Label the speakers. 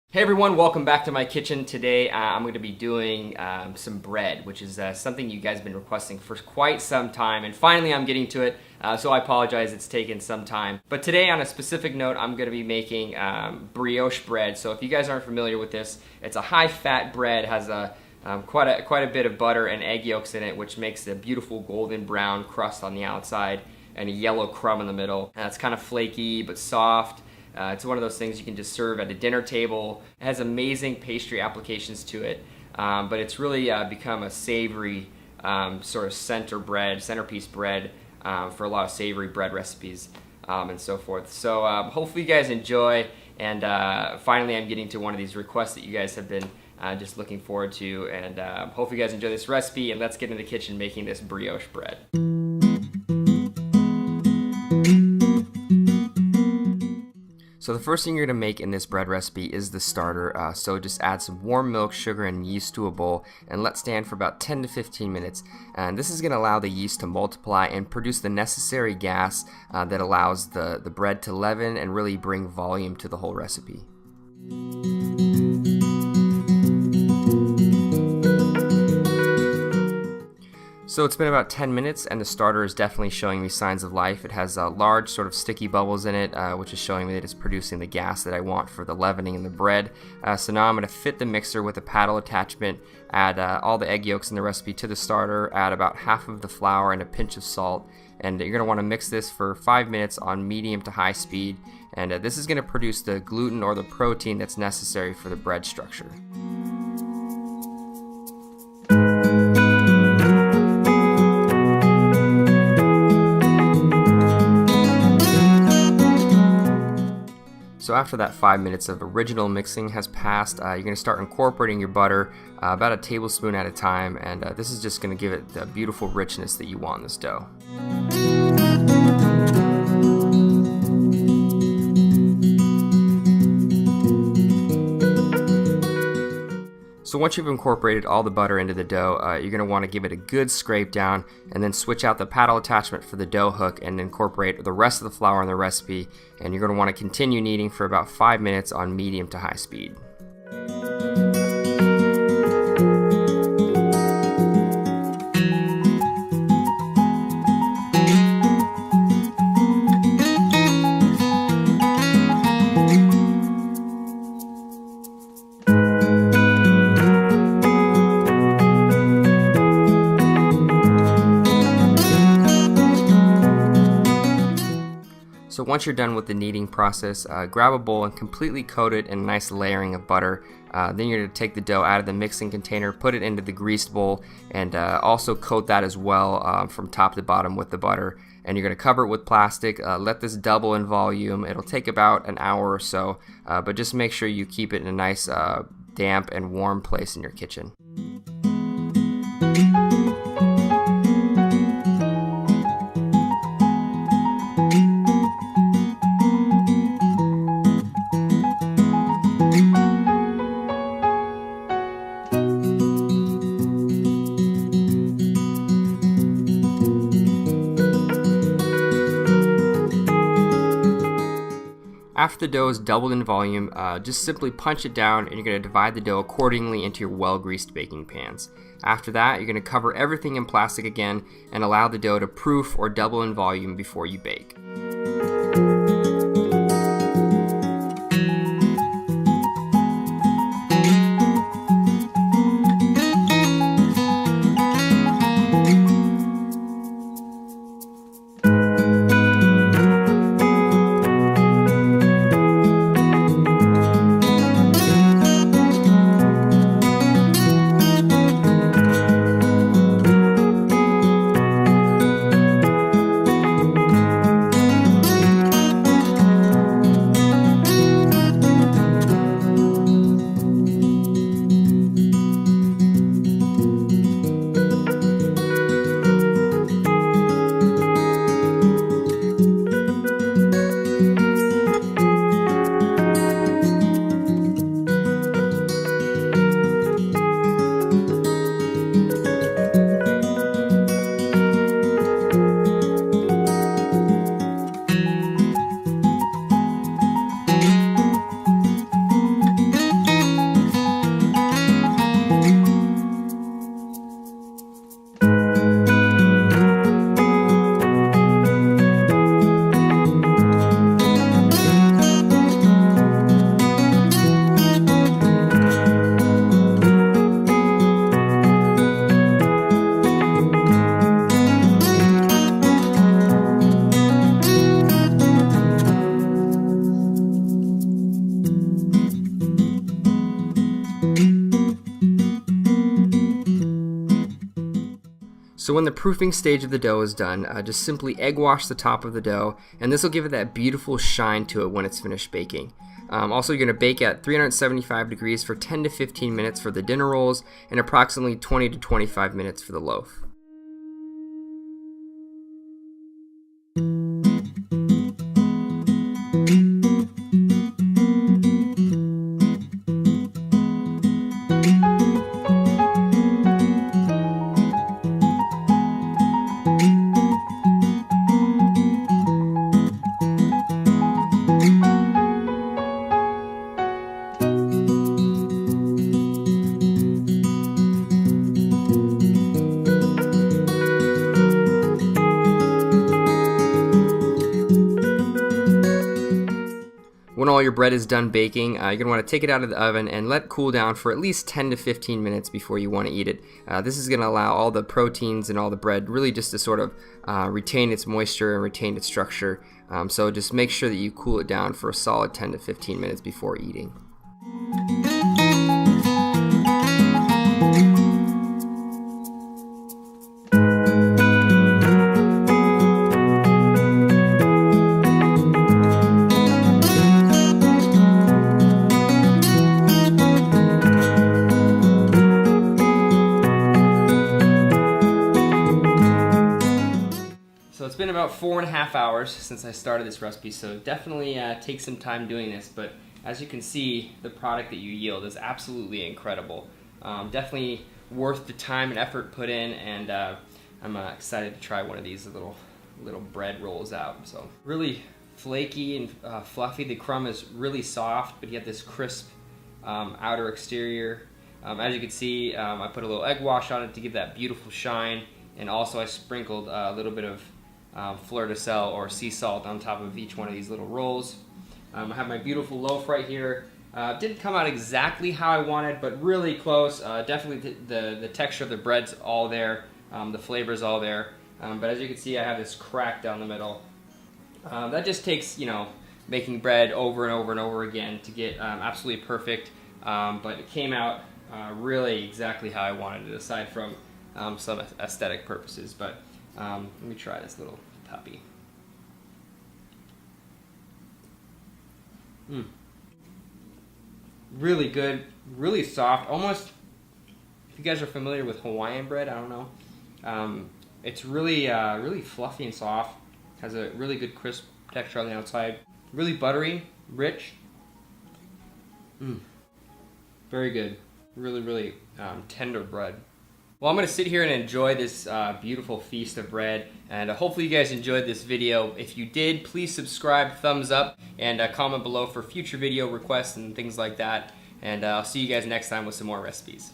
Speaker 1: Hey everyone, welcome back to my kitchen. Today I'm going to be doing some bread, which is something you guys have been requesting for quite some time, and finally I'm getting to it, so I apologize it's taken some time. But today, on a specific note, I'm going to be making brioche bread. So if you guys aren't familiar with this, it's a high-fat bread, has quite a bit of butter and egg yolks in it, which makes a beautiful golden brown crust on the outside and a yellow crumb in the middle. It's kind of flaky but soft. It's one of those things you can just serve at a dinner table. It has amazing pastry applications to it, but it's really become a savory sort of centerpiece bread for a lot of savory bread recipes and so forth. So hopefully you guys enjoy, and finally I'm getting to one of these requests that you guys have been just looking forward to, and hopefully you guys enjoy this recipe, and let's get in the kitchen making this brioche bread. So the first thing you're going to make in this bread recipe is the starter. So just add some warm milk, sugar, and yeast to a bowl and let stand for about 10 to 15 minutes. And this is going to allow the yeast to multiply and produce the necessary gas that allows the bread to leaven and really bring volume to the whole recipe. So it's been about 10 minutes, and the starter is definitely showing me signs of life. It has large sort of sticky bubbles in it, which is showing me that it's producing the gas that I want for the leavening in the bread. So now I'm going to fit the mixer with a paddle attachment, add all the egg yolks in the recipe to the starter, add about half of the flour and a pinch of salt, and you're going to want to mix this for 5 minutes on medium to high speed, and this is going to produce the gluten or the protein that's necessary for the bread structure. So after that 5 minutes of original mixing has passed, you're going to start incorporating your butter about a tablespoon at a time, and this is just going to give it the beautiful richness that you want in this dough. So once you've incorporated all the butter into the dough, you're going to want to give it a good scrape down, and then switch out the paddle attachment for the dough hook and incorporate the rest of the flour in the recipe, and you're going to want to continue kneading for about 5 minutes on medium to high speed. So once you're done with the kneading process, grab a bowl and completely coat it in a nice layering of butter. Then you're going to take the dough out of the mixing container, put it into the greased bowl, and also coat that as well from top to bottom with the butter. And you're going to cover it with plastic. Let this double in volume. It'll take about an hour or so, but just make sure you keep it in a nice damp and warm place in your kitchen. After the dough is doubled in volume, just simply punch it down, and you're going to divide the dough accordingly into your well-greased baking pans. After that, you're going to cover everything in plastic again and allow the dough to proof or double in volume before you bake. So when the proofing stage of the dough is done, just simply egg wash the top of the dough, and this will give it that beautiful shine to it when it's finished baking. Also, you're going to bake at 375 degrees for 10 to 15 minutes for the dinner rolls and approximately 20 to 25 minutes for the loaf. When all your bread is done baking, you're going to want to take it out of the oven and let it cool down for at least 10 to 15 minutes before you want to eat it. This is going to allow all the proteins and all the bread really just to sort of retain its moisture and retain its structure. So just make sure that you cool it down for a solid 10 to 15 minutes before eating. So it's been about 4.5 hours since I started this recipe, so definitely take some time doing this, but as you can see, the product that you yield is absolutely incredible. Definitely worth the time and effort put in, and I'm excited to try one of these little bread rolls out. So really flaky and fluffy. The crumb is really soft, but you have this crisp outer exterior. As you can see, I put a little egg wash on it to give that beautiful shine, and also I sprinkled a little bit of fleur de sel or sea salt on top of each one of these little rolls. I have my beautiful loaf right here. Didn't come out exactly how I wanted, but really close. Definitely the texture of the bread's all there, the flavor's all there. But as you can see, I have this crack down the middle. That just takes, making bread over and over and over again to get absolutely perfect. But it came out really exactly how I wanted it, aside from some aesthetic purposes. But let me try this little puppy. Really good, really soft, almost, if you guys are familiar with Hawaiian bread, I don't know. It's really, really fluffy and soft, has a really good crisp texture on the outside, really buttery, rich. Very good, really, really tender bread. Well, I'm going to sit here and enjoy this beautiful feast of bread, and hopefully you guys enjoyed this video. If you did, please subscribe, thumbs up, and comment below for future video requests and things like that. And I'll see you guys next time with some more recipes.